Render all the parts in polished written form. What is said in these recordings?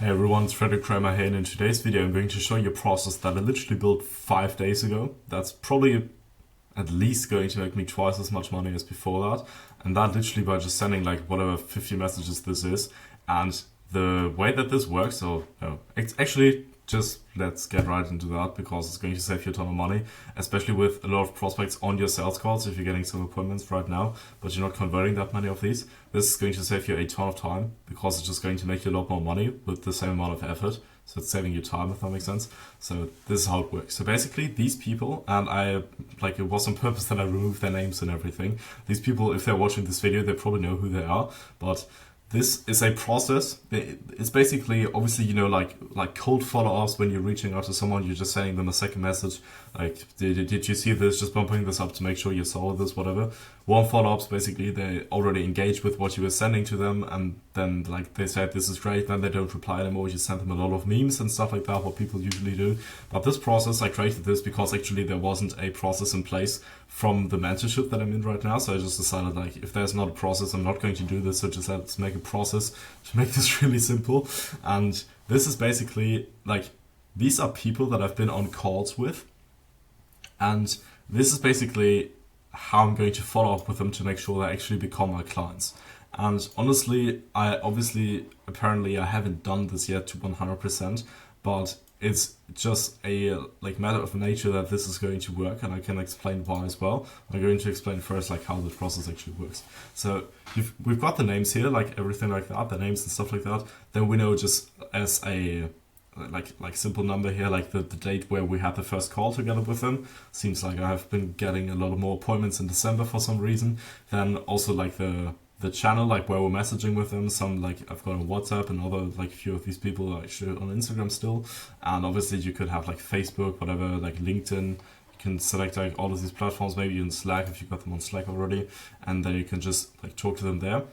Hey everyone, it's Frederick Kramer here, and in today's video I'm going to show you a process that I literally built 5 days ago. That's probably at least going to make me twice as much money as before that. And that literally by just sending like whatever 50 messages this is. And the way that this works, so no, it's actually just let's get right into that because it's going to save you a ton of money, especially with a lot of prospects on your sales calls. If you're getting some appointments right now, but you're not converting that many of these, this is going to save you a ton of time because it's just going to make you a lot more money with the same amount of effort. So it's saving you time, if that makes sense. So this is how it works. So basically these people, and it was on purpose that I removed their names and everything. These people, if they're watching this video, they probably know who they are, but this is a process. It's basically, obviously, like cold follow-ups. When you're reaching out to someone, you're just sending them a second message. Like, did you see this? Just bumping this up to make sure you saw this, whatever. Warm follow-ups, basically, they already engaged with what you were sending to them. And then, like, they said, this is great. Then they don't reply anymore. You send them a lot of memes and stuff like that, what people usually do. But this process, I created this because actually there wasn't a process in place from the mentorship that I'm in right now. So I just decided, like, if there's not a process, I'm not going to do this. So just let's make a process to make this really simple. And this is basically, like, these are people that I've been on calls with. And this is basically how I'm going to follow up with them to make sure they actually become my clients. And honestly, apparently I haven't done this yet to 100%, but it's just a matter of nature that this is going to work, and I can explain why as well. I'm going to explain first like how the process actually works. So we've got the names here, like everything like that, the names and stuff like that. Then we know just as a like simple number here, like the date where we had the first call together with them. Seems like I have been getting a lot more appointments in December for some reason. Then also like the channel, like where we're messaging with them. Some like I've got on WhatsApp, and other like a few of these people are actually on Instagram still. And obviously you could have like Facebook, whatever, like LinkedIn. You can select like all of these platforms, maybe in Slack if you got them on Slack already, and then you can just like talk to them there.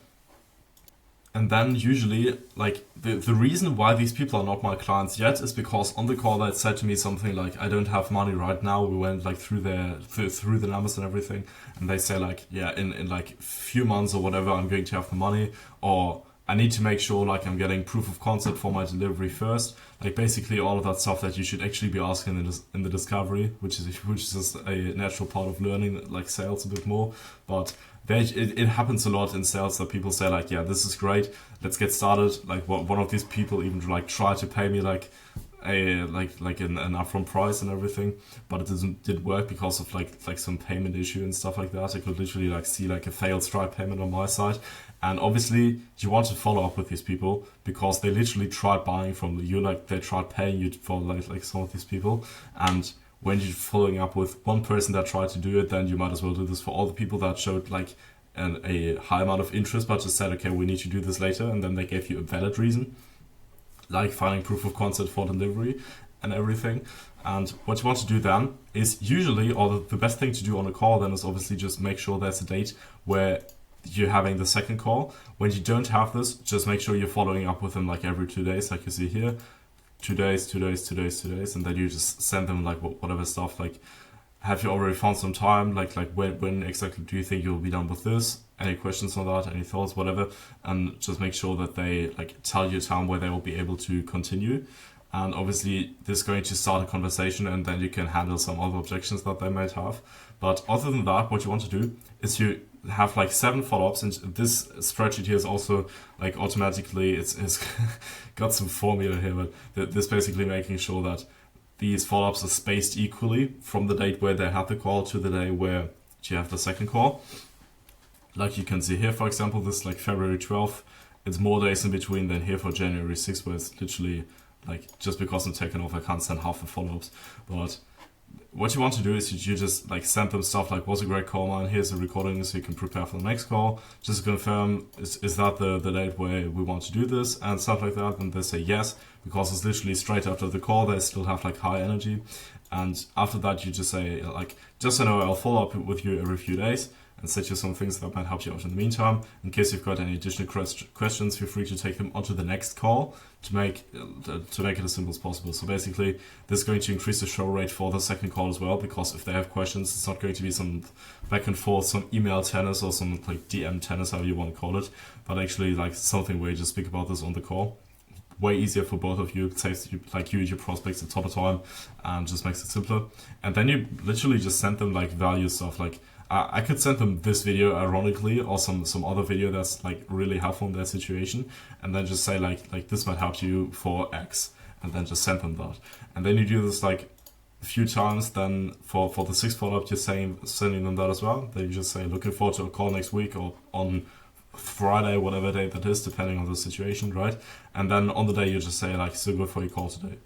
And then usually, like, the reason why these people are not my clients yet is because on the call they said to me something like, I don't have money right now. We went like through the numbers and everything, and they say like, yeah, in like a few months or whatever, I'm going to have the money, or I need to make sure like I'm getting proof of concept for my delivery first. Like basically all of that stuff that you should actually be asking in the discovery, which is just a natural part of learning like sales a bit more. But it happens a lot in sales that people say like, yeah, this is great, let's get started. Like one of these people even like tried to pay me like an upfront price and everything, but it didn't work because of like some payment issue and stuff like that. I could literally like see like a failed Stripe payment on my side. And obviously you want to follow up with these people because they literally tried buying from you, like they tried paying you for like some of these people. And when you're following up with one person that tried to do it, then you might as well do this for all the people that showed like a high amount of interest, but just said, okay, we need to do this later. And then they gave you a valid reason, like finding proof of concept for delivery and everything. And what you want to do then is usually, or the best thing to do on a call then is obviously just make sure there's a date where you're having the second call. When you don't have this, just make sure you're following up with them like every 2 days, like you see here. 2 days, 2 days, 2 days, 2 days, and then you just send them like whatever stuff, like have you already found some time, like when exactly do you think you'll be done with this, any questions on that, any thoughts, whatever, and just make sure that they like tell you a time where they will be able to continue. And obviously this is going to start a conversation, and then you can handle some other objections that they might have. But other than that, what you want to do is you have like 7 follow-ups, and this spreadsheet here is also like automatically it's got some formula here, but this basically making sure that these follow-ups are spaced equally from the date where they had the call to the day where you have the second call. Like you can see here, for example, this is like February 12th. It's more days in between than here for January 6th, where it's literally like, just because I'm taking off, I can't send half the follow-ups. But what you want to do is you just like send them stuff like, was a great call, man, here's a recording so you can prepare for the next call. Just confirm, is that the date where we want to do this and stuff like that. And they say yes, because it's literally straight after the call. They still have like high energy. And after that you just say like, just so you know, I'll follow up with you every few days and set you some things that might help you out in the meantime. In case you've got any additional questions, feel free to take them onto the next call to make it as simple as possible. So basically, this is going to increase the show rate for the second call as well, because if they have questions, it's not going to be some back and forth, some email tennis or some like DM tennis, however you want to call it, but actually like something where you just speak about this on the call. way easier for both of you. It saves you, like, you and your prospects a ton of time and just makes it simpler. And then you literally just send them like value stuff. Like I could send them this video ironically, or some other video that's like really helpful in their situation, and then just say like this might help you for X, and then just send them that. And then you do this like a few times. Then for the sixth follow-up, you're sending them that as well. Then you just say looking forward to a call next week or on Friday, whatever day that is, depending on the situation, right? And then on the day you just say like, so good for your call today.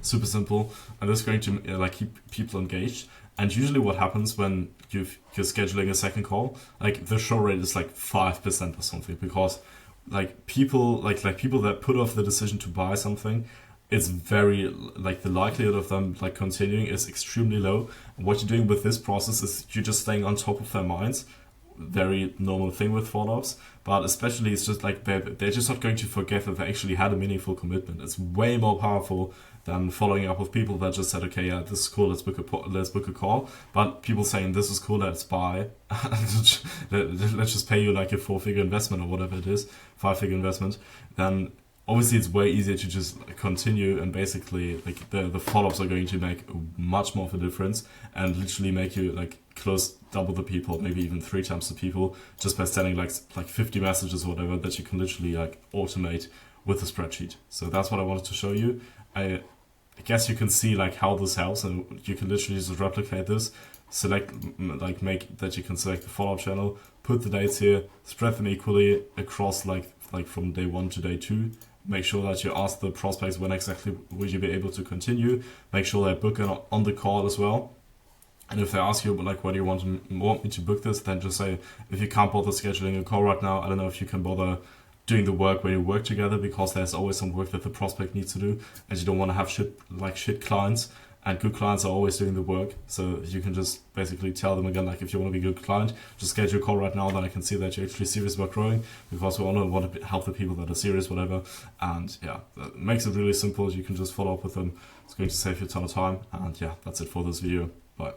Super simple, and this is going to like keep people engaged. And usually what happens when you're scheduling a second call, like the show rate is like 5% or something, because like people people that put off the decision to buy something, it's very like the likelihood of them like continuing is extremely low. And what you're doing with this process is you're just staying on top of their minds. Very normal thing with follow-ups, but especially it's just like they're just not going to forget that they actually had a meaningful commitment. It's way more powerful than following up with people that just said, okay, yeah, this is cool, let's book a call. But people saying this is cool, let's buy, let's just pay you like a 4-figure investment or whatever it is, 5-figure investment. Then obviously it's way easier to just continue, and basically like the follow-ups are going to make much more of a difference and literally make you like close double the people, maybe even 3 times the people, just by sending like 50 messages or whatever that you can literally like automate with the spreadsheet. So that's what I wanted to show you. I guess you can see like how this helps, and you can literally just replicate this, select like make that you can select the follow-up channel, put the dates here, spread them equally across like from day 1 to day 2. Make sure that you ask the prospects when exactly will you be able to continue. Make sure they book on the call as well. And if they ask you like, why do you want me to book this, then just say, if you can't bother scheduling a call right now, I don't know if you can bother doing the work when you work together, because there's always some work that the prospect needs to do, and you don't want to have shit clients, and good clients are always doing the work. So you can just basically tell them again, like, if you want to be a good client, just schedule a call right now, then I can see that you're actually serious about growing, because we all want to help the people that are serious, whatever. And yeah, that makes it really simple. You can just follow up with them. It's going to save you a ton of time. And yeah, that's it for this video. Bye.